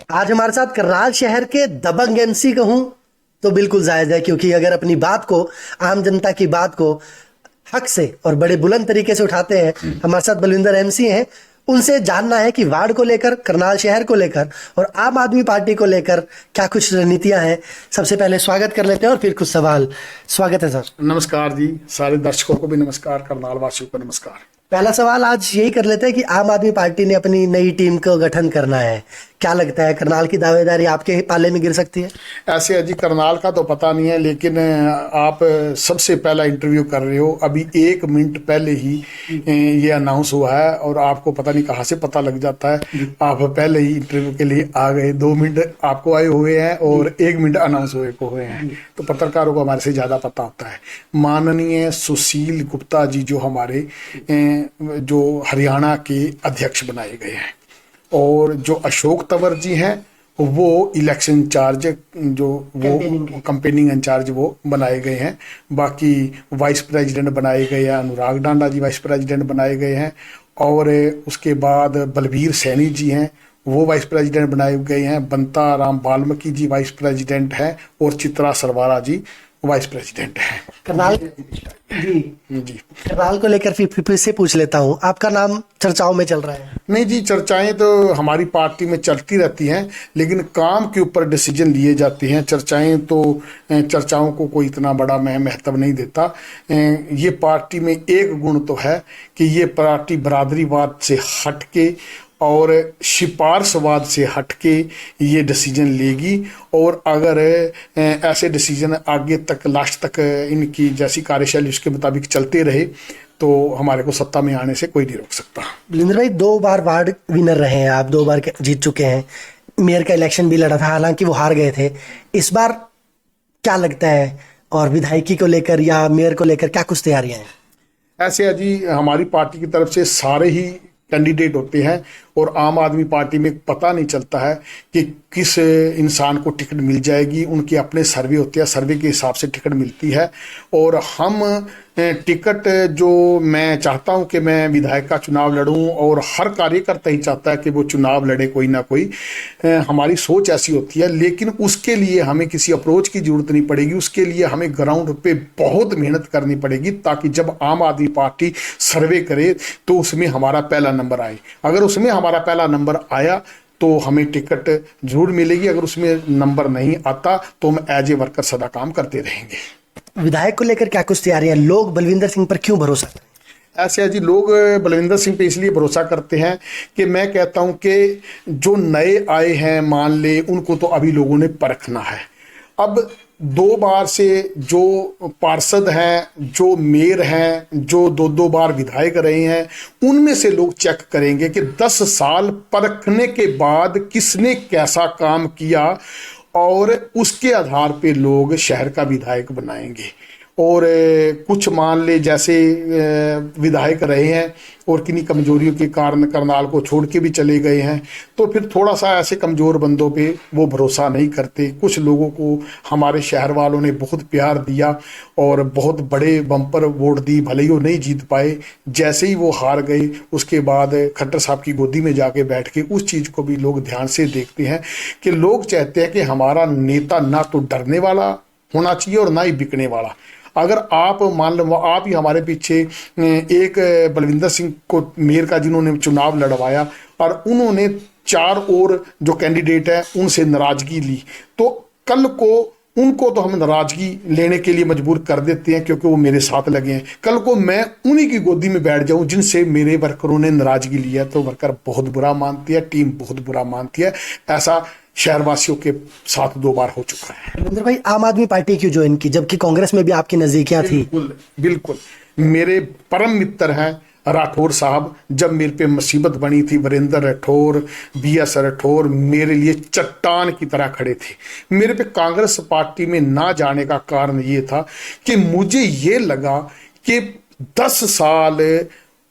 आज हमारे साथ करनाल शहर के दबंग एमसी कहूं तो बिल्कुल जायज़ है, क्योंकि अगर अपनी बात को, आम जनता की बात को हक से और बड़े बुलंद तरीके से उठाते हैं। हमारे साथ बलविंदर एमसी हैं, उनसे जानना है कि वार्ड को लेकर, करनाल शहर को लेकर और आम आदमी पार्टी को लेकर क्या कुछ रणनीतियां हैं। सबसे पहले स्वागत कर लेते हैं और फिर कुछ सवाल। स्वागत है सर। नमस्कार जी, सारे दर्शकों को भी नमस्कार, करनाल वासियों को नमस्कार। पहला सवाल आज यही कर लेते हैं कि आम आदमी पार्टी ने अपनी नई टीम का गठन करना है, क्या लगता है करनाल की दावेदारी आपके पाले में गिर सकती है? ऐसे अजी करनाल का तो पता नहीं है, लेकिन आप सबसे पहला इंटरव्यू कर रहे हो, अभी 1 मिनट पहले ही ये अनाउंस हुआ है और आपको पता नहीं कहाँ से पता लग जाता है। आप पहले ही इंटरव्यू के लिए आ गए, 2 मिनट आपको आए हुए हैं और 1 मिनट अनाउंस हुए हैं, तो पत्रकारों को हमारे से ज़्यादा पता होता है। माननीय सुशील गुप्ता जी जो हमारे जो हरियाणा के अध्यक्ष बनाए गए हैं, और जो अशोक तंवर जी हैं वो इलेक्शन इंचार्ज, जो वो कंपेनिंग इंचार्ज वो बनाए गए हैं। बाकी वाइस प्रेसिडेंट बनाए गए हैं, अनुराग डांडा जी वाइस प्रेसिडेंट बनाए गए हैं, और उसके बाद बलबीर सैनी जी हैं, वो वाइस प्रेसिडेंट बनाए गए हैं। बंता राम वाल्मीकि जी वाइस प्रेसिडेंट हैं, और चित्रा सरवारा जी वाइस प्रेसिडेंट है। करनाल जी, जी करनाल को लेकर फिर से पूछ लेता हूँ, आपका नाम चर्चाओं में चल रहा है। नहीं जी, चर्चाएं तो हमारी पार्टी में चलती रहती हैं, लेकिन काम के ऊपर डिसीजन लिए जाते हैं। चर्चाओं को कोई इतना बड़ा मैं महत्व नहीं देता। ये पार्टी में एक गुण तो है कि ये पार्टी बरादरीवाद से हट के और सिफारशवाद से हटके ये डिसीजन लेगी, और अगर ऐसे डिसीजन आगे तक, लास्ट तक इनकी जैसी कार्यशैली उसके मुताबिक चलते रहे तो हमारे को सत्ता में आने से कोई नहीं रोक सकता। बलिंदर भाई, 2 बार वार्ड विनर रहे हैं आप, 2 बार जीत चुके हैं। मेयर का इलेक्शन भी लड़ा था, हालांकि वो हार गए थे। इस बार क्या लगता है, और विधायकी को लेकर या मेयर को लेकर क्या कुछ तैयारियां हैं? ऐसे अजी हमारी पार्टी की तरफ से सारे ही कैंडिडेट होते हैं, और आम आदमी पार्टी में पता नहीं चलता है कि किस इंसान को टिकट मिल जाएगी। उनके अपने सर्वे होते हैं, सर्वे के हिसाब से टिकट मिलती है। और हम टिकट, जो मैं चाहता हूं कि मैं विधायक का चुनाव लड़ूं, और हर कार्यकर्ता ही चाहता है कि वो चुनाव लड़े कोई ना कोई, हमारी सोच ऐसी होती है। लेकिन उसके लिए हमें किसी अप्रोच की जरूरत नहीं पड़ेगी, उसके लिए हमें ग्राउंड पे बहुत मेहनत करनी पड़ेगी, ताकि जब आम आदमी पार्टी सर्वे करे तो उसमें हमारा पहला नंबर आए। अगर उसमें हमारा पहला नंबर आया तो हमें टिकट जरूर मिलेगी, अगर उसमें नंबर नहीं आता तो हम एज ए वर्कर सदा काम करते रहेंगे। विधायक को लेकर क्या कुछ तैयारियां? लोग बलविंदर सिंह पर क्यों भरोसा करें? ऐसे है जी, लोग बलविंदर सिंह पे इसलिए भरोसा करते हैं कि मैं कहता हूं कि जो नए आए हैं, मान ले, उनको तो अभी लोगों ने परखना है। अब 2 बार से जो पार्षद हैं, जो मेयर हैं, जो 2-2 बार विधायक रहे हैं, उनमें से लोग चेक करेंगे कि 10 साल परखने के बाद किसने कैसा काम किया, और उसके आधार पे लोग शहर का विधायक बनाएंगे। और कुछ मान ले जैसे विधायक रहे हैं और किन्हीं कमजोरियों के कारण करनाल को छोड़ के भी चले गए हैं, तो फिर थोड़ा सा ऐसे कमज़ोर बंदों पे वो भरोसा नहीं करते। कुछ लोगों को हमारे शहर वालों ने बहुत प्यार दिया और बहुत बड़े बम्पर वोट दी, भले ही वो नहीं जीत पाए। जैसे ही वो हार गए, उसके बाद खट्टर साहब की गोदी में जाके बैठ के उस चीज़ को भी लोग ध्यान से देखते हैं कि लोग चाहते हैं कि हमारा नेता ना तो डरने वाला होना चाहिए और ना ही बिकने वाला। अगर आप मान लो, आप ही हमारे पीछे एक बलविंदर सिंह को मेयर का जिन्होंने चुनाव लड़वाया, और उन्होंने 4 और जो कैंडिडेट है उनसे नाराजगी ली, तो कल को उनको तो हम नाराजगी लेने के लिए मजबूर कर देते हैं क्योंकि वो मेरे साथ लगे हैं। कल को मैं उन्हीं की गोदी में बैठ जाऊं जिनसे मेरे वर्करों ने नाराजगी ली है, तो वर्कर बहुत बुरा मानती है, टीम बहुत बुरा मानती है। ऐसा शहरवासियों के साथ 2 बार हो चुका है। बलविंदर भाई, आम आदमी पार्टी क्यों ज्वाइन की, जबकि कांग्रेस में भी आपकी नजदीकियां थी? बिल्कुल, मेरे परम मित्र हैं राठौर साहब। जब मेरे पे मुसीबत बनी थी, वीरेंद्र राठौर, BS राठौर मेरे लिए चट्टान की तरह खड़े थे। मेरे पे कांग्रेस पार्टी में ना जाने का कारण ये था कि मुझे ये लगा कि 10 साल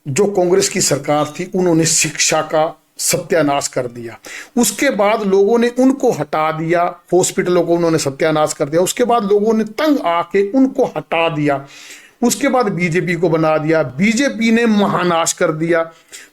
जो कांग्रेस की सरकार थी, उन्होंने शिक्षा का सत्यानाश कर दिया। उसके बाद लोगों ने उनको हटा दिया, हॉस्पिटलों को उन्होंने सत्यानाश कर दिया। उसके बाद लोगों ने तंग आके उनको हटा दिया। उसके बाद बीजेपी को बना दिया, बीजेपी ने महानाश कर दिया।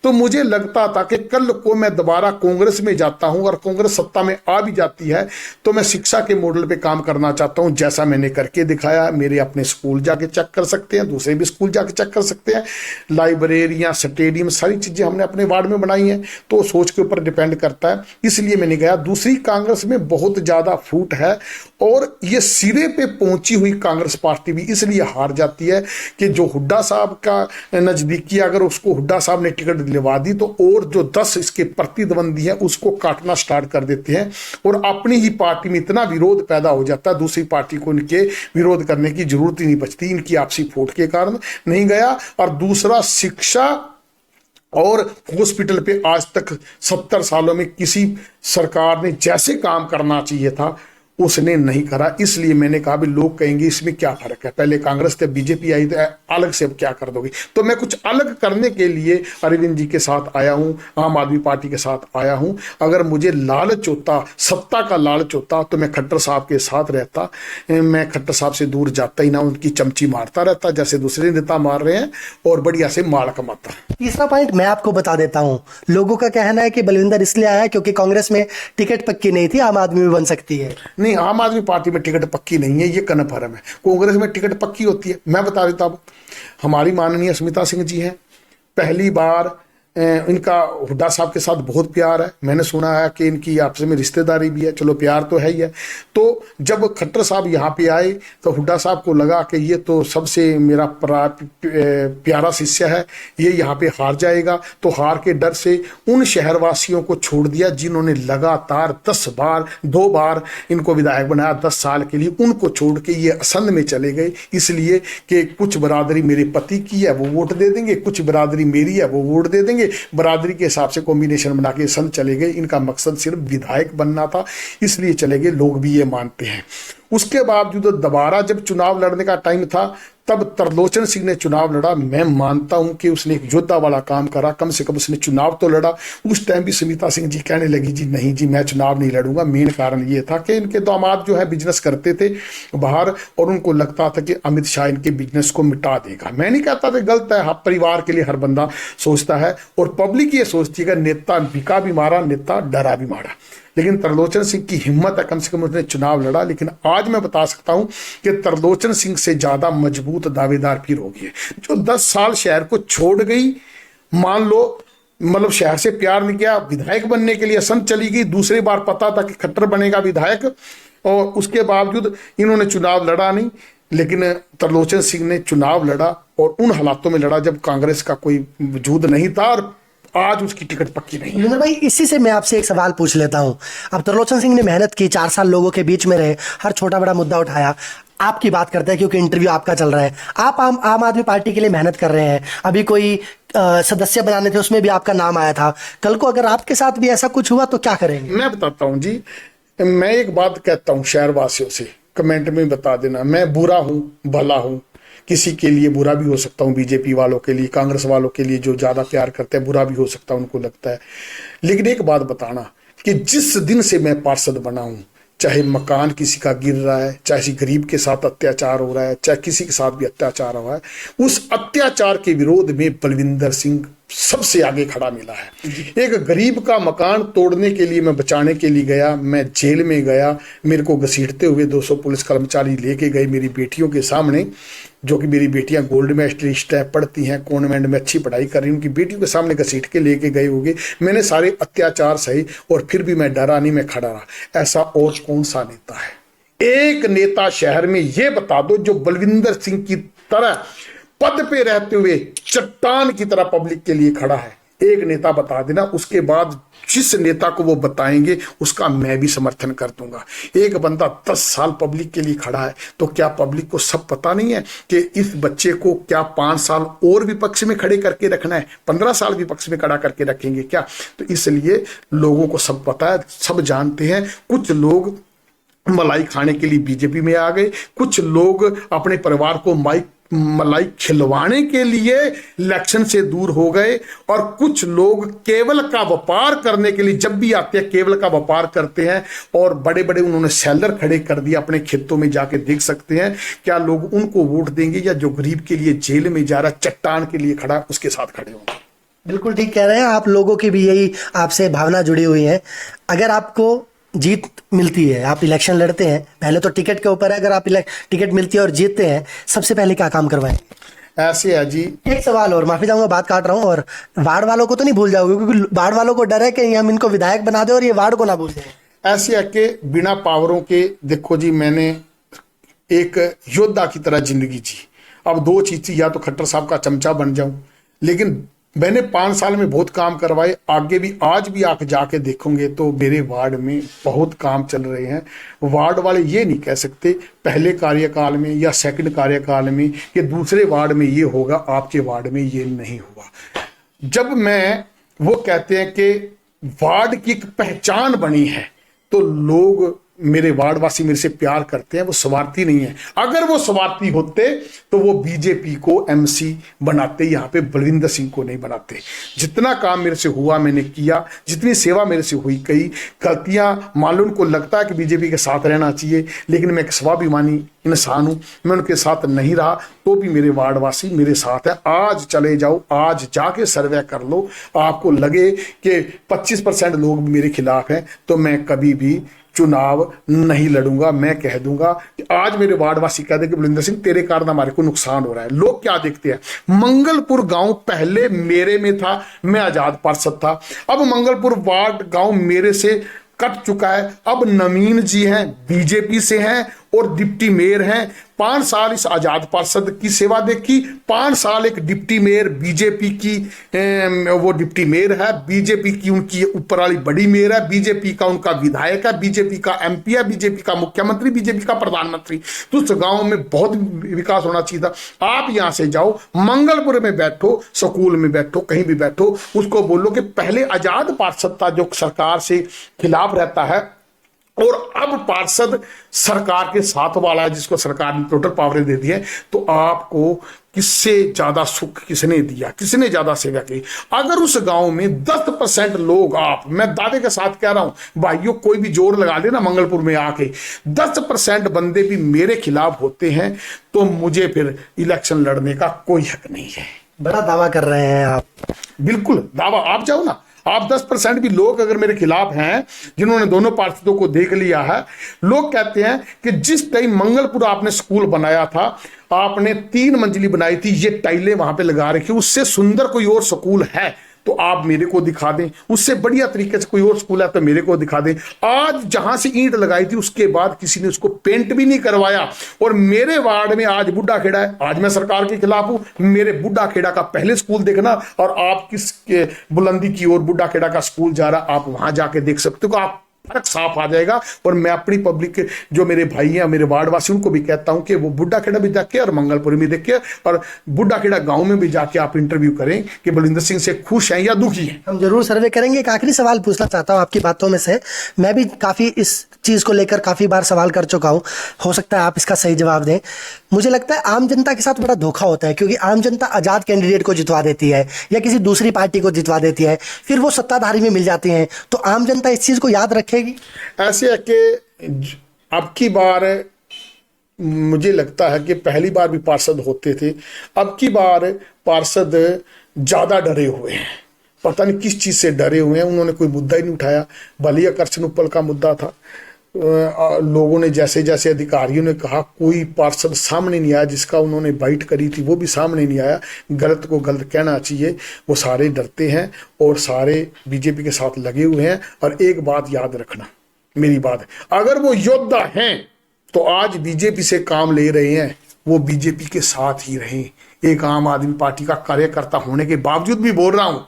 तो मुझे लगता था कि कल को मैं दोबारा कांग्रेस में जाता हूं और कांग्रेस सत्ता में आ भी जाती है तो मैं शिक्षा के मॉडल पे काम करना चाहता हूं, जैसा मैंने करके दिखाया। मेरे अपने स्कूल जाके चेक कर सकते हैं, दूसरे भी स्कूल जाके चेक कर सकते हैं, लाइब्रेरियां, स्टेडियम, सारी चीजें हमने अपने वार्ड में बनाई हैं। तो सोच के ऊपर डिपेंड करता है, इसलिए मैंने गया। दूसरी, कांग्रेस में बहुत ज्यादा फूट है और ये सिरे पे पहुंची हुई कांग्रेस पार्टी भी इसलिए हार जाती है कि जो हुड्डा साहब का नजदीकी, अगर उसको हुड्डा साहब ने टिकट दिलवा दी तो और जो 10 इसके प्रतिद्वंदी हैं उसको काटना स्टार्ट कर देते हैं और अपनी ही पार्टी में इतना विरोध पैदा हो जाता है, दूसरी पार्टी को इनके विरोध करने की जरूरत ही नहीं बचती, इनकी आपसी फूट के कारण नहीं गया। और दूसरा, शिक्षा और हॉस्पिटल पे आज तक 70 सालों में किसी सरकार ने जैसे काम करना चाहिए था उसने नहीं करा। इसलिए मैंने कहा भी लोग कहेंगे इसमें क्या फर्क है, पहले कांग्रेस थे, बीजेपी आई तो अलग से अब क्या कर दोगे। तो मैं कुछ अलग करने के लिए अरविंद जी के साथ आया हूं, आम आदमी पार्टी के साथ आया हूं। अगर मुझे लालच होता, सत्ता का लालच होता तो मैं खट्टर साहब के साथ रहता, मैं खट्टर साहब से दूर जाता ही ना, उनकी चमची मारता रहता जैसे दूसरे नेता मार रहे हैं और बढ़िया से माल कमाता। तीसरा पॉइंट मैं आपको बता देता हूं, लोगों का कहना है कि बलविंदर इसलिए आया क्योंकि कांग्रेस में टिकट पक्की नहीं थी, आम आदमी में बन सकती है। नहीं, आम आदमी पार्टी में टिकट पक्की नहीं है, ये कन्फर्म है। कांग्रेस में टिकट पक्की होती है। मैं बता देता हूं, हमारी माननीय स्मिता सिंह जी हैं, पहली बार इनका हुड्डा साहब के साथ बहुत प्यार है। मैंने सुना है कि इनकी आपस में रिश्तेदारी भी है, चलो प्यार तो है ही है। तो जब खट्टर साहब यहाँ पे आए तो हुड्डा साहब को लगा कि ये तो सबसे मेरा प्यारा शिष्य है, ये यहाँ पे हार जाएगा। तो हार के डर से उन शहरवासियों को छोड़ दिया जिन्होंने लगातार 2 बार इनको विधायक बनाया 10 साल के लिए, उनको छोड़ के ये असंध में चले गए। इसलिए कि कुछ बरादरी मेरे पति की है वो वोट दे देंगे, कुछ बरादरी मेरी है वो वोट दे देंगे, बरादरी के हिसाब से कॉम्बिनेशन बना के संत चले गए। इनका मकसद सिर्फ विधायक बनना था, इसलिए चले गए, लोग भी ये मानते हैं। उसके बावजूद दोबारा जब चुनाव लड़ने का टाइम था तब तरलोचन सिंह ने चुनाव लड़ा। मैं मानता हूं कि उसने एक योद्धा वाला काम करा, कम से कम उसने चुनाव तो लड़ा। उस टाइम भी स्मिता सिंह जी कहने लगी जी नहीं जी मैं चुनाव नहीं लड़ूंगा। मेन कारण ये था कि इनके दामाद जो है बिजनेस करते थे बाहर और उनको लगता था कि अमित शाह इनके बिजनेस को मिटा देगा। मैं नहीं कहता था गलत है, परिवार के लिए हर बंदा सोचता है और पब्लिक ये सोचती है कि नेता बिका भी मारा, नेता डरा भी मारा। लेकिन तरलोचन सिंह की हिम्मत है, कम से कम उसने चुनाव लड़ा। लेकिन आज मैं बता सकता हूं कि तरलोचन सिंह से ज्यादा मजबूत दावेदार फिर होगी, जो 10 साल शहर को छोड़ गई। मान लो मतलब शहर से प्यार नहीं किया, विधायक बनने के लिए असंत चली गई, दूसरी बार पता था कि खट्टर बनेगा विधायक और उसके बावजूद इन्होंने चुनाव लड़ा नहीं। लेकिन तरलोचन सिंह ने चुनाव लड़ा और उन हालातों में लड़ा जब कांग्रेस का कोई वजूद नहीं था और आज उसकी टिकट पक्की नहीं है। बलविंदर भाई, इसी से मैं आपसे एक सवाल पूछ लेता हूं। अब तरलोचन सिंह ने मेहनत की, 4 साल लोगों के बीच में रहे, हर छोटा बड़ा मुद्दा उठाया। आपकी बात करते हैं क्योंकि इंटरव्यू आपका चल रहा है। आप आम आदमी पार्टी के लिए मेहनत कर रहे हैं, अभी कोई सदस्य बनाने थे उसमें भी आपका नाम आया था। कल को अगर आपके साथ भी ऐसा कुछ हुआ तो क्या करेंगे? मैं बताता हूं जी, मैं एक बात कहता हूं शहरवासियों से, कमेंट में बता देना, मैं बुरा हूं भला हूं, किसी के लिए बुरा भी हो सकता हूं, बीजेपी वालों के लिए, कांग्रेस वालों के लिए जो ज्यादा प्यार करते हैं बुरा भी हो सकता है, उनको लगता है। लेकिन एक बात बताना कि जिस दिन से मैं पार्षद बना हूं, चाहे मकान किसी का गिर रहा है, चाहे किसी गरीब के साथ अत्याचार हो रहा है, चाहे किसी के साथ भी अत्याचार हो रहा है, उस अत्याचार के विरोध में बलविंदर सिंह सबसे आगे खड़ा मिला है। एक गरीब का मकान तोड़ने के लिए मैं बचाने के लिए गया, मैं जेल में गया, मेरे को घसीटते हुए 200 पुलिस कर्मचारी लेके गए मेरी बेटियों के सामने, जो कि मेरी बेटियां गोल्ड मेडलिस्ट है, पढ़ती हैं, कॉन्वेंट में अच्छी पढ़ाई कर रही, उनकी बेटियों के सामने घसीट के लेके गए होंगे। मैंने सारे अत्याचार सही और फिर भी मैं डरा नहीं, मैं खड़ा रहा। ऐसा और कौन सा नेता है? एक नेता शहर में ये बता दो जो बलविंदर सिंह की तरह पद पे रहते हुए चट्टान की तरह पब्लिक के लिए खड़ा है। एक नेता बता देना, उसके बाद जिस नेता को वो बताएंगे उसका मैं भी समर्थन कर दूंगा। एक बंदा 10 साल पब्लिक के लिए खड़ा है तो क्या पब्लिक को सब पता नहीं है कि इस बच्चे को क्या 5 साल और विपक्ष में खड़े करके रखना है, 15 साल विपक्ष में खड़ा करके रखेंगे क्या? तो इसलिए लोगों को सब पता है, सब जानते हैं। कुछ लोग मलाई खाने के लिए बीजेपी में आ गए, कुछ लोग अपने परिवार को माइक मलाई खिलवाने के लिए इलेक्शन से दूर हो गए, और कुछ लोग केवल का व्यापार करने के लिए जब भी आते हैं केवल का व्यापार करते हैं, और बड़े बड़े उन्होंने सेलर खड़े कर दिए। अपने खेतों में जाके देख सकते हैं क्या लोग उनको वोट देंगे, या जो गरीब के लिए जेल में जा रहा चट्टान के लिए खड़ा उसके साथ खड़े होंगे। बिल्कुल ठीक कह रहे हैं आप। लोगों की भी यही आपसे भावना जुड़ी हुई है। अगर आपको जीत मिलती है, आप इलेक्शन लड़ते हैं, पहले तो टिकट के ऊपर है, अगर आप टिकट मिलती है और जीतते हैं, सबसे पहले क्या काम करवाएंगे? ऐसे है जी। एक सवाल और, माफी चाहूंगा बात काट रहा हूँ, और वार्ड वालों को तो नहीं भूल जाओगे, क्योंकि वार्ड वालों को डर है कि हम इनको विधायक बना दें और ये वार्ड को ना भूल जाए। ऐसे है कि बिना पावरों के, देखो जी, मैंने एक योद्धा की तरह जिंदगी जी। अब दो चीज थी, या तो खट्टर साहब का चमचा बन जाऊं, लेकिन मैंने 5 साल में बहुत काम करवाए। आगे भी, आज भी आप जाके देखोगे तो मेरे वार्ड में बहुत काम चल रहे हैं। वार्ड वाले ये नहीं कह सकते पहले कार्यकाल में या सेकंड कार्यकाल में कि दूसरे वार्ड में ये होगा, आपके वार्ड में ये नहीं हुआ। जब मैं, वो कहते हैं कि वार्ड की एक पहचान बनी है, तो लोग, मेरे वार्डवासी मेरे से प्यार करते हैं। वो स्वार्थी नहीं है। अगर वो स्वार्थी होते तो वो बीजेपी को एमसी बनाते, यहाँ पे बलविंदर सिंह को नहीं बनाते। जितना काम मेरे से हुआ मैंने किया, जितनी सेवा मेरे से हुई, कई गलतियां मालूम को लगता है कि बीजेपी के साथ रहना चाहिए, लेकिन मैं एक स्वाभिमानी इंसान हूं, मैं उनके साथ नहीं रहा, तो भी मेरे वार्डवासी मेरे साथ है। आज चले जाओ, आज जाके सर्वे कर लो, आपको लगे कि 25% लोग मेरे खिलाफ हैं, तो मैं कभी भी चुनाव नहीं लड़ूंगा। मैं कह दूंगा कि आज मेरे वार्डवासी कह दे कि बलविंदर सिंह तेरे कारण हमारे को नुकसान हो रहा है। लोग क्या देखते हैं, मंगलपुर गांव पहले मेरे में था, मैं आजाद पार्षद था, अब मंगलपुर वार्ड गांव मेरे से कट चुका है। अब नवीन जी हैं, बीजेपी से हैं और डिप्टी मेयर हैं। 5 साल इस आजाद पार्षद की सेवा देखी, 5 साल एक डिप्टी मेयर बीजेपी की, वो डिप्टी मेयर है, बीजेपी की उनकी ऊपर वाली बड़ी मेयर है, बीजेपी का उनका विधायक है, बीजेपी का एमपी है, बीजेपी का मुख्यमंत्री, बीजेपी का प्रधानमंत्री। तो उस गांव में बहुत विकास होना चाहिए था। आप यहां से जाओ, मंगलपुर में बैठो, स्कूल में बैठो, कहीं भी बैठो, उसको बोलो कि पहले आजाद पार्षद था जो सरकार से खिलाफ रहता है, और अब पार्षद सरकार के साथ वाला है, जिसको सरकार ने टोटल पावर दे दी है। तो आपको किससे ज्यादा सुख किसने दिया, किसने ज्यादा सेवा की? अगर उस गांव में 10% लोग, आप, मैं दावे के साथ कह रहा हूं भाइयों, कोई भी जोर लगा लेना मंगलपुर में आके, 10% बंदे भी मेरे खिलाफ होते हैं, तो मुझे फिर इलेक्शन लड़ने का कोई हक नहीं है। बड़ा दावा कर रहे हैं आप। बिल्कुल दावा। आप जाओ ना, आप 10% भी लोग अगर मेरे खिलाफ हैं, जिन्होंने दोनों पार्षदों को देख लिया है, लोग कहते हैं कि जिस टाइम मंगलपुर आपने स्कूल बनाया था, आपने 3 मंजिली बनाई थी, ये टाइलें वहां पे लगा रखी, उससे सुंदर कोई और स्कूल है तो आप मेरे को दिखा दें, उससे बढ़िया तरीके से कोई और स्कूल है तो मेरे को दिखा दें। आज जहां से ईंट लगाई थी उसके बाद किसी ने उसको पेंट भी नहीं करवाया, और मेरे वार्ड में आज बुड्ढा खेड़ा है। आज मैं सरकार के खिलाफ हूं, मेरे बुड्ढा खेड़ा का पहले स्कूल देखना, और आप किस बुलंदी की ओर बुड्ढा खेड़ा का स्कूल जा रहा, आप वहां जाके देख सकते हो, आप फर्क साफ आ जाएगा। और मैं अपनी पब्लिक के जो मेरे भाई हैं, मेरे वार्डवासी, उनको भी कहता हूं कि वो बुड्ढा खेड़ा भी देख के और मंगलपुर में देख के और बुड्ढा खेड़ा गांव में भी जाके आप इंटरव्यू करें कि बलविंदर सिंह से खुश हैं या दुखी हैं। हम जरूर सर्वे करेंगे। एक आखिरी सवाल पूछना चाहता हूं आपकी बातों में से, मैं भी काफी इस चीज को लेकर काफी बार सवाल कर चुका हूं, हो सकता है आप इसका सही जवाब दें। मुझे लगता है आम जनता के साथ बड़ा धोखा होता है, क्योंकि आम जनता आजाद कैंडिडेट को जितवा देती है या किसी दूसरी पार्टी को जितवा देती है, फिर वो सत्ताधारी में मिल जाती हैं, तो आम जनता इस चीज को याद रखेगी। ऐसे है कि अब की बार मुझे लगता है कि पहली बार भी पार्षद होते थे, अब की बार पार्षद ज्यादा डरे हुए हैं। पता नहीं किस चीज से डरे हुए हैं, उन्होंने कोई मुद्दा ही नहीं उठाया। भले आकर्षण उपल का मुद्दा था, लोगों ने जैसे जैसे अधिकारियों ने कहा, कोई पार्षद सामने नहीं आया, जिसका उन्होंने बाइट करी थी वो भी सामने नहीं आया। गलत को गलत कहना चाहिए, वो सारे डरते हैं और सारे बीजेपी के साथ लगे हुए हैं। और एक बात याद रखना, मेरी बात है, अगर वो योद्धा हैं तो आज बीजेपी से काम ले रहे हैं, वो बीजेपी के साथ ही रहें। एक आम आदमी पार्टी का कार्यकर्ता होने के बावजूद भी बोल रहा हूं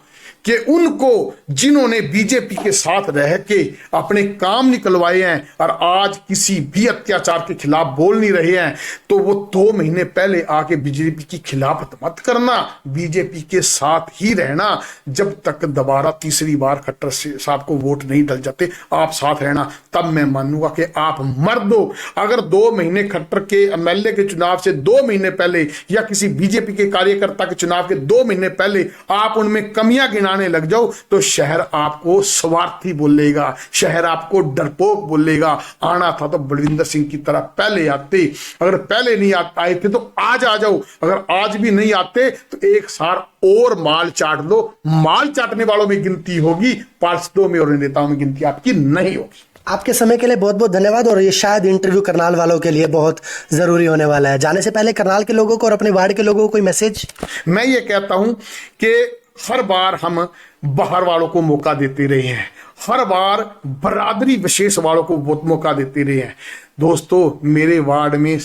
कि उनको जिन्होंने बीजेपी के साथ रह के अपने काम निकलवाए हैं और आज किसी भी अत्याचार के खिलाफ बोल नहीं रहे हैं, तो वो 2 महीने पहले आके बीजेपी की खिलाफत मत करना, बीजेपी के साथ ही रहना। जब तक दोबारा तीसरी बार खट्टर साहब को वोट नहीं डल जाते, आप साथ रहना, तब मैं मानूंगा कि आप मर्द हो। अगर 2 महीने खट्टर के एमएलए के चुनाव से 2 महीने पहले या किसी बीजेपी के कार्यकर्ता के चुनाव के 2 महीने पहले आप उनमें कमियां गिनाने लग जाओ, तो शहर आपको स्वार्थी बोलेगा, शहर आपको डरपोक बोलेगा। आना था तो बलविंदर सिंह की तरह पहले आते, अगर पहले नहीं आए थे तो आज आ जाओ, अगर आज भी नहीं आते तो एक सार और माल चाट दो। माल चाटने वालों में गिनती होगी, पार्षदों में और नेताओं में गिनती आपकी नहीं होगी। आपके समय के लिए बहुत बहुत धन्यवाद। और ये शायद इंटरव्यू करनाल वालों के लिए बहुत जरूरी होने वाला है। जाने से पहले करनाल के लोगों को और अपने वार्ड के लोगों को कोई मैसेज? मैं ये कहता हूं कि हर बार हम बाहर वालों को मौका देते रहे हैं, हर बार बरादरी विशेष वालों को बहुत मौका देते रहे हैं। दोस्तों, मेरे वार्ड में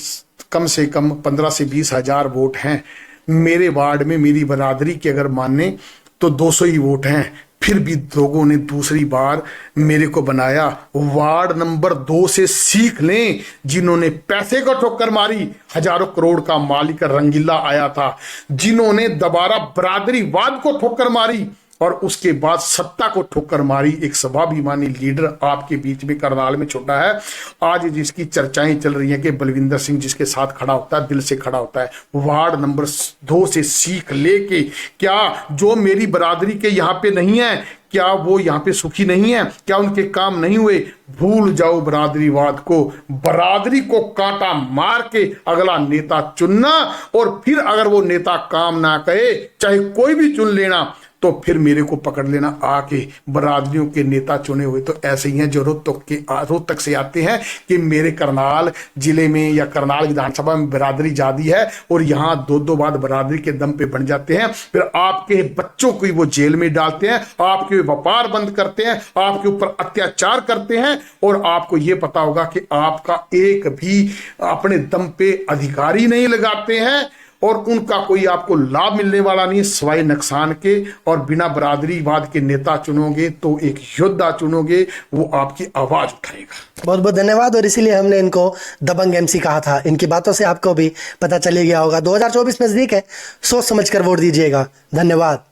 कम से कम 15 से 20 हजार वोट हैं। मेरे वार्ड में मेरी बरादरी की अगर माने तो 200 ही वोट हैं। फिर भी लोगों ने दूसरी बार मेरे को बनाया। वार्ड नंबर 2 से सीख लें, जिन्होंने पैसे को ठोकर मारी, हजारों करोड़ का मालिक रंगीला आया था, जिन्होंने दोबारा बरादरीवाद को ठोकर मारी और उसके बाद सत्ता को ठोकर मारी, एक स्वाभिमानी लीडर आपके बीच में करनाल में छोटा है। आज जिसकी चर्चाएं चल रही हैं कि बलविंदर सिंह जिसके साथ खड़ा होता है, दिल से खड़ा होता है। वार्ड नंबर 2 से सीख लेके, क्या जो मेरी बरादरी के यहाँ पे नहीं है, क्या वो यहाँ पे सुखी नहीं है, क्या उनके काम नहीं हुए? भूल जाओ बरादरीवाद को, बरादरी को कांटा मार के अगला नेता चुनना, और फिर अगर वो नेता काम ना करे, चाहे कोई भी चुन लेना, तो फिर मेरे को पकड़ लेना आके। बरादरियों के नेता चुने हुए तो ऐसे ही हैं जो रोहतक से आते हैं कि मेरे करनाल जिले में या करनाल विधानसभा में बरादरी जादी है, और यहाँ 2-2 बार बरादरी के दम पे बन जाते हैं। फिर आपके बच्चों को वो जेल में डालते हैं, आपके व्यापार बंद करते हैं, आपके ऊपर अत्याचार करते हैं, और आपको ये पता होगा कि आपका एक भी अपने दम पे अधिकारी नहीं लगाते हैं, और उनका कोई आपको लाभ मिलने वाला नहीं सिवाय नुकसान के। और बिना बरादरीवाद के नेता चुनोगे तो एक योद्धा चुनोगे, वो आपकी आवाज उठाएगा। बहुत बहुत धन्यवाद। और इसीलिए हमने इनको दबंग एमसी कहा था। इनकी बातों से आपको भी पता चली गया होगा। 2024 नजदीक है, सोच समझ कर वोट दीजिएगा। धन्यवाद।